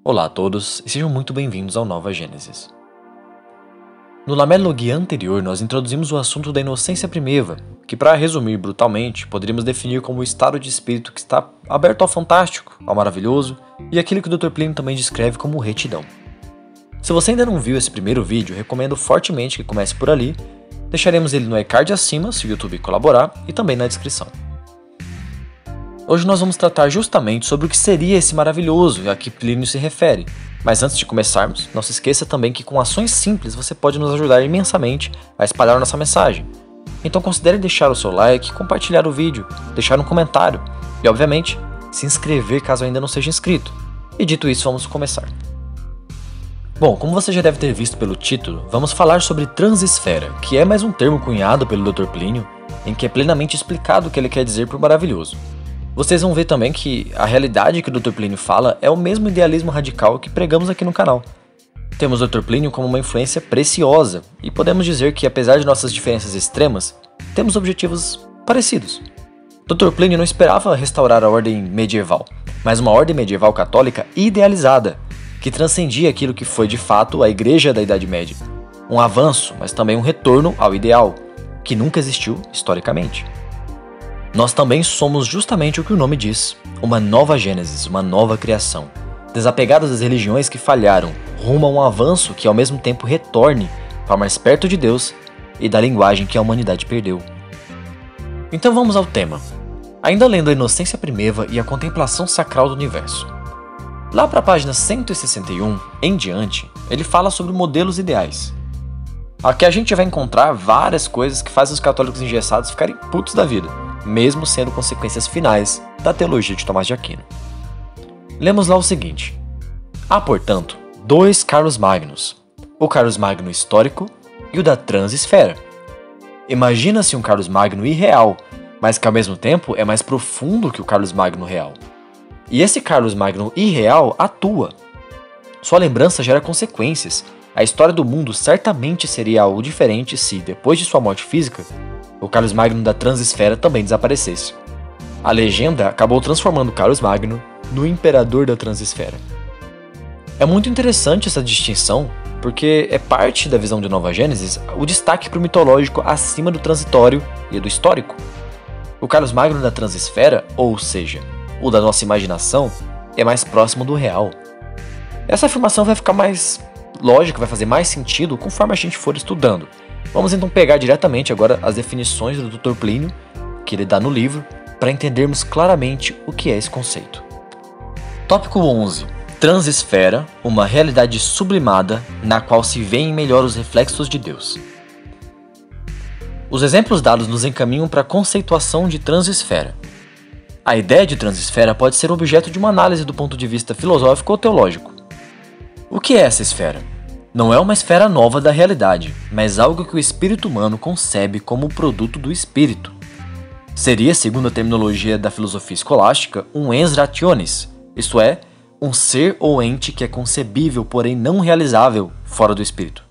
Olá a todos e sejam muito bem-vindos ao Nova Gênesis. No Lamelog anterior, nós introduzimos o assunto da inocência primeva, que, para resumir brutalmente, poderíamos definir como o estado de espírito que está aberto ao fantástico, ao maravilhoso e aquilo que o Dr. Plínio também descreve como retidão. Se você ainda não viu esse primeiro vídeo, recomendo fortemente que comece por ali. Deixaremos ele no iCard acima, se o YouTube colaborar, e também na descrição. Hoje nós vamos tratar justamente sobre o que seria esse maravilhoso a que Plínio se refere. Mas antes de começarmos, não se esqueça também que com ações simples você pode nos ajudar imensamente a espalhar nossa mensagem. Então considere deixar o seu like, compartilhar o vídeo, deixar um comentário e, obviamente, se inscrever caso ainda não seja inscrito. E dito isso, vamos começar. Bom, como você já deve ter visto pelo título, vamos falar sobre transesfera, que é mais um termo cunhado pelo Dr. Plínio, em que é plenamente explicado o que ele quer dizer por maravilhoso. Vocês vão ver também que a realidade que o Dr. Plínio fala é o mesmo idealismo radical que pregamos aqui no canal. Temos o Dr. Plínio como uma influência preciosa, e podemos dizer que, apesar de nossas diferenças extremas, temos objetivos parecidos. Dr. Plínio não esperava restaurar a ordem medieval, mas uma ordem medieval católica idealizada, que transcendia aquilo que foi de fato a Igreja da Idade Média. Um avanço, mas também um retorno ao ideal, que nunca existiu historicamente. Nós também somos justamente o que o nome diz, uma nova Gênesis, uma nova criação, desapegados das religiões que falharam, rumo a um avanço que ao mesmo tempo retorne para mais perto de Deus e da linguagem que a humanidade perdeu. Então vamos ao tema, ainda lendo a inocência primeva e a contemplação sacral do universo. Lá para a página 161 em diante, ele fala sobre modelos ideais. Aqui a gente vai encontrar várias coisas que fazem os católicos engessados ficarem putos da vida, mesmo sendo consequências finais da teologia de Tomás de Aquino. Lemos lá o seguinte: há, portanto, dois Carlos Magnos, o Carlos Magno histórico e o da transesfera. Imagina-se um Carlos Magno irreal, mas que ao mesmo tempo é mais profundo que o Carlos Magno real. E esse Carlos Magno irreal atua. Sua lembrança gera consequências. A história do mundo certamente seria algo diferente se, depois de sua morte física, o Carlos Magno da transesfera também desaparecesse. A legenda acabou transformando Carlos Magno no imperador da transesfera. É muito interessante essa distinção, porque é parte da visão de Nova Gênesis o destaque para o mitológico acima do transitório e do histórico. O Carlos Magno da transesfera, ou seja, o da nossa imaginação, é mais próximo do real. Essa afirmação vai ficar mais lógica, vai fazer mais sentido conforme a gente for estudando. Vamos então pegar diretamente agora as definições do Dr. Plínio, que ele dá no livro, para entendermos claramente o que é esse conceito. Tópico 11. Transesfera, uma realidade sublimada na qual se veem melhor os reflexos de Deus. Os exemplos dados nos encaminham para a conceituação de transesfera. A ideia de transesfera pode ser objeto de uma análise do ponto de vista filosófico ou teológico. O que é essa esfera? Não é uma esfera nova da realidade, mas algo que o espírito humano concebe como produto do espírito. Seria, segundo a terminologia da filosofia escolástica, um ens rationis, isto é, um ser ou ente que é concebível, porém não realizável, fora do espírito.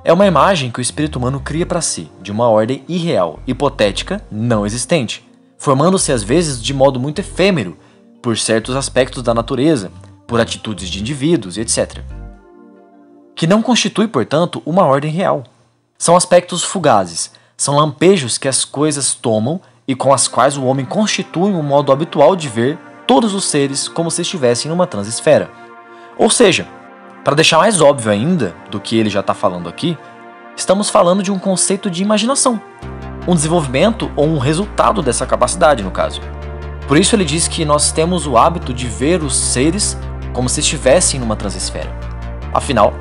É uma imagem que o espírito humano cria para si, de uma ordem irreal, hipotética, não existente, formando-se às vezes de modo muito efêmero, por certos aspectos da natureza, por atitudes de indivíduos, etc. Que não constitui, portanto, uma ordem real. São aspectos fugazes, são lampejos que as coisas tomam e com as quais o homem constitui um modo habitual de ver todos os seres como se estivessem numa transesfera. Ou seja, para deixar mais óbvio ainda do que ele já está falando aqui, estamos falando de um conceito de imaginação, um desenvolvimento ou um resultado dessa capacidade, no caso. Por isso ele diz que nós temos o hábito de ver os seres como se estivessem numa transesfera. Afinal,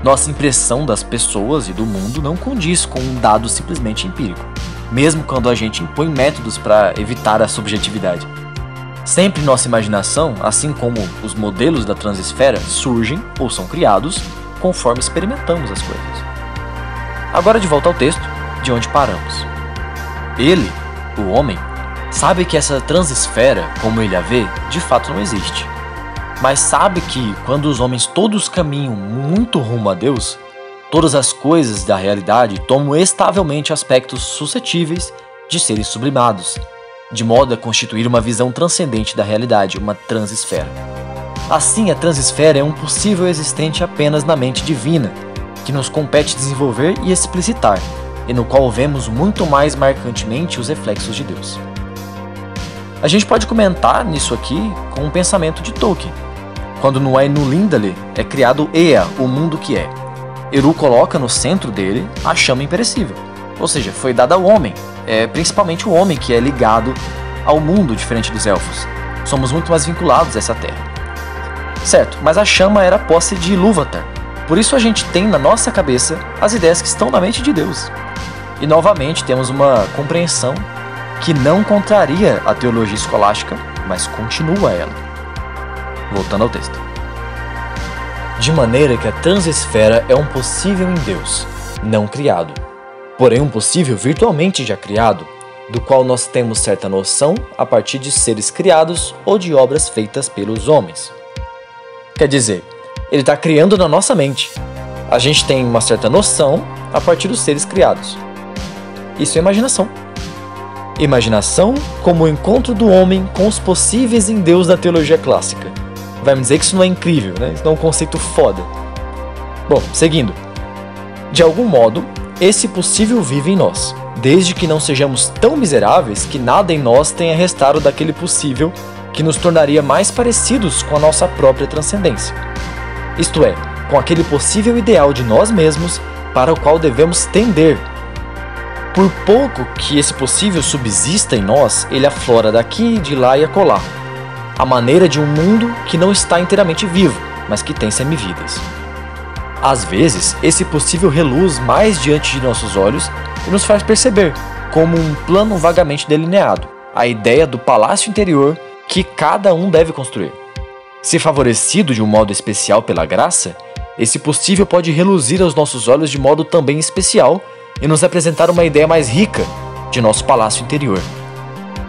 nossa impressão das pessoas e do mundo não condiz com um dado simplesmente empírico, mesmo quando a gente impõe métodos para evitar a subjetividade. Sempre nossa imaginação, assim como os modelos da transesfera, surgem ou são criados conforme experimentamos as coisas. Agora de volta ao texto, de onde paramos. Ele, o homem, sabe que essa transesfera, como ele a vê, de fato não existe. Mas sabe que, quando os homens todos caminham muito rumo a Deus, todas as coisas da realidade tomam estavelmente aspectos suscetíveis de serem sublimados, de modo a constituir uma visão transcendente da realidade, uma transesfera. Assim, a transesfera é um possível existente apenas na mente divina, que nos compete desenvolver e explicitar, e no qual vemos muito mais marcantemente os reflexos de Deus. A gente pode comentar nisso aqui com um pensamento de Tolkien, quando no Ainulindale é criado Ea, o mundo que é. Eru coloca no centro dele a chama imperecível, ou seja, foi dada ao homem, principalmente o homem que é ligado ao mundo diferente dos elfos. Somos muito mais vinculados a essa terra. Certo, mas a chama era posse de Ilúvatar, por isso a gente tem na nossa cabeça as ideias que estão na mente de Deus. E novamente temos uma compreensão que não contraria a teologia escolástica, mas continua ela. Voltando ao texto. De maneira que a transesfera é um possível em Deus, não criado, porém um possível virtualmente já criado, do qual nós temos certa noção a partir de seres criados ou de obras feitas pelos homens. Quer dizer, ele está criando na nossa mente. A gente tem uma certa noção a partir dos seres criados. Isso é imaginação. Imaginação como o encontro do homem com os possíveis em Deus da teologia clássica. Vai me dizer que isso não é incrível, né? Isso não é um conceito foda. Bom, seguindo. De algum modo, esse possível vive em nós, desde que não sejamos tão miseráveis que nada em nós tenha restado daquele possível que nos tornaria mais parecidos com a nossa própria transcendência. Isto é, com aquele possível ideal de nós mesmos para o qual devemos tender. Por pouco que esse possível subsista em nós, ele aflora daqui, de lá e acolá, à maneira de um mundo que não está inteiramente vivo, mas que tem semividas. Às vezes, esse possível reluz mais diante de nossos olhos e nos faz perceber, como um plano vagamente delineado, a ideia do palácio interior que cada um deve construir. Se favorecido de um modo especial pela graça, esse possível pode reluzir aos nossos olhos de modo também especial e nos apresentar uma ideia mais rica de nosso palácio interior.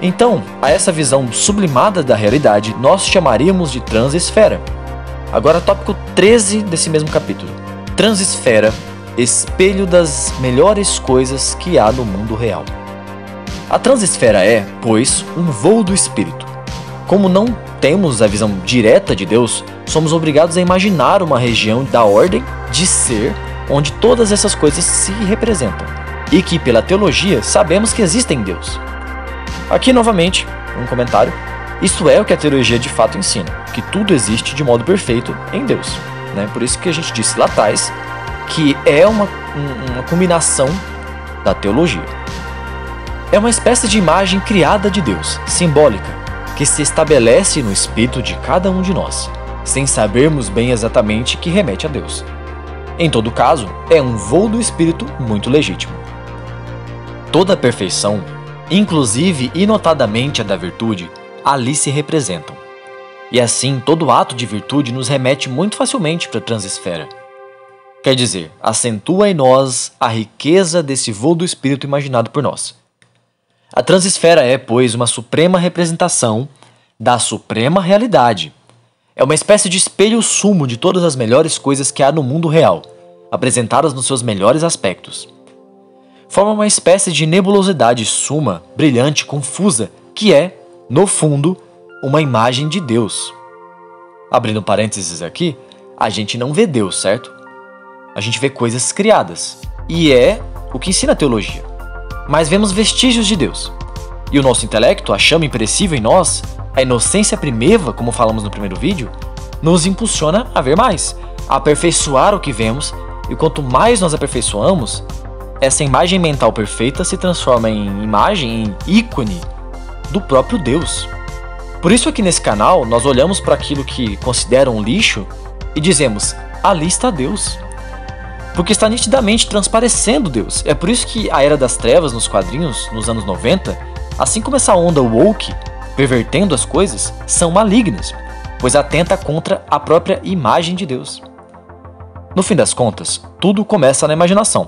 Então, a essa visão sublimada da realidade, nós chamaríamos de transesfera. Agora, tópico 13 desse mesmo capítulo. Transesfera, espelho das melhores coisas que há no mundo real. A transesfera é, pois, um voo do espírito. Como não temos a visão direta de Deus, somos obrigados a imaginar uma região da ordem de ser onde todas essas coisas se representam, e que, pela teologia, sabemos que existem em Deus. Aqui, novamente, um comentário. Isso é o que a teologia de fato ensina, que tudo existe de modo perfeito em Deus. Por isso que a gente disse lá atrás que é uma combinação da teologia. É uma espécie de imagem criada de Deus, simbólica, que se estabelece no espírito de cada um de nós, sem sabermos bem exatamente que remete a Deus. Em todo caso, é um voo do espírito muito legítimo. Toda a perfeição, inclusive e notadamente a da virtude, ali se representam. E assim, todo ato de virtude nos remete muito facilmente para a transesfera. Quer dizer, acentua em nós a riqueza desse voo do espírito imaginado por nós. A transesfera é, pois, uma suprema representação da suprema realidade. É uma espécie de espelho sumo de todas as melhores coisas que há no mundo real, apresentadas nos seus melhores aspectos. Forma uma espécie de nebulosidade suma, brilhante, confusa, que é, no fundo, uma imagem de Deus. Abrindo parênteses aqui, a gente não vê Deus, certo? A gente vê coisas criadas, e é o que ensina a teologia. Mas vemos vestígios de Deus. E o nosso intelecto, a chama imperecível em nós, a inocência primeva, como falamos no primeiro vídeo, nos impulsiona a ver mais, a aperfeiçoar o que vemos, e quanto mais nós aperfeiçoamos, essa imagem mental perfeita se transforma em imagem, em ícone do próprio Deus. Por isso aqui nesse canal nós olhamos para aquilo que consideram um lixo e dizemos, ali está Deus. Porque está nitidamente transparecendo Deus. É por isso que a Era das Trevas nos quadrinhos, nos anos 90, assim como essa onda woke, pervertendo as coisas, são malignas, pois atenta contra a própria imagem de Deus. No fim das contas, tudo começa na imaginação.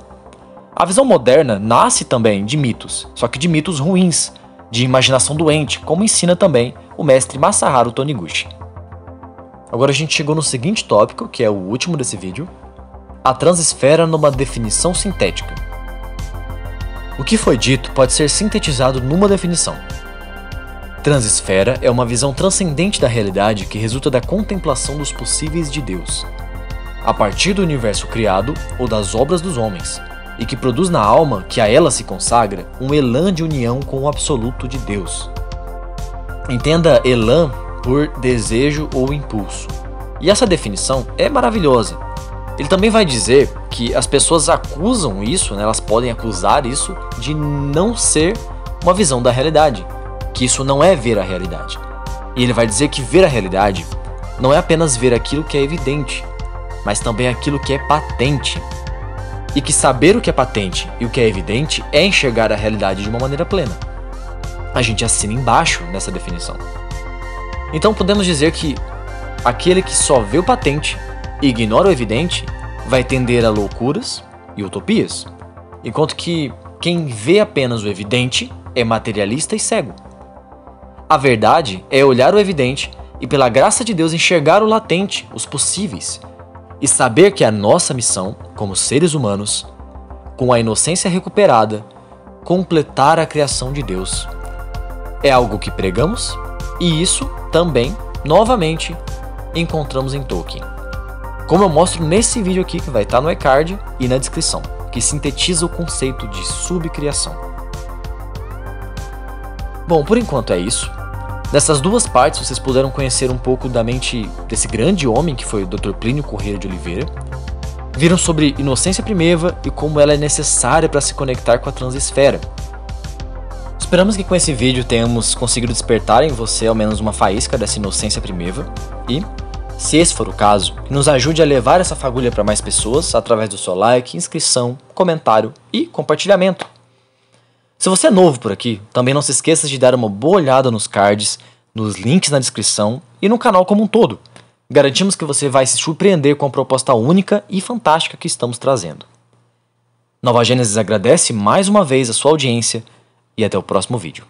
A visão moderna nasce também de mitos, só que de mitos ruins, de imaginação doente, como ensina também o mestre Masaharu Taniguchi. Agora a gente chegou no seguinte tópico, que é o último desse vídeo, a transesfera numa definição sintética. O que foi dito pode ser sintetizado numa definição. Transesfera é uma visão transcendente da realidade que resulta da contemplação dos possíveis de Deus, a partir do universo criado ou das obras dos homens, e que produz na alma que a ela se consagra um elan de união com o absoluto de Deus. Entenda elan por desejo ou impulso. E essa definição é maravilhosa. Ele também vai dizer que as pessoas acusam isso, né, elas podem acusar isso de não ser uma visão da realidade, que isso não é ver a realidade. E ele vai dizer que ver a realidade não é apenas ver aquilo que é evidente, mas também aquilo que é patente. E que saber o que é patente e o que é evidente é enxergar a realidade de uma maneira plena. A gente assina embaixo nessa definição. Então podemos dizer que aquele que só vê o patente e ignora o evidente vai tender a loucuras e utopias, enquanto que quem vê apenas o evidente é materialista e cego. A verdade é olhar o evidente e, pela graça de Deus, enxergar o latente, os possíveis, e saber que a nossa missão, como seres humanos, com a inocência recuperada, completar a criação de Deus. É algo que pregamos, e isso também, novamente, encontramos em Tolkien. Como eu mostro nesse vídeo aqui, que vai estar no e-card e na descrição, que sintetiza o conceito de subcriação. Bom, por enquanto é isso. Nessas duas partes vocês puderam conhecer um pouco da mente desse grande homem que foi o Dr. Plínio Corrêa de Oliveira. Viram sobre inocência primeva e como ela é necessária para se conectar com a transesfera. Esperamos que com esse vídeo tenhamos conseguido despertar em você ao menos uma faísca dessa inocência primeva e, se esse for o caso, que nos ajude a levar essa fagulha para mais pessoas através do seu like, inscrição, comentário e compartilhamento. Se você é novo por aqui, também não se esqueça de dar uma boa olhada nos cards, nos links na descrição e no canal como um todo. Garantimos que você vai se surpreender com a proposta única e fantástica que estamos trazendo. Nova Gênesis agradece mais uma vez a sua audiência e até o próximo vídeo.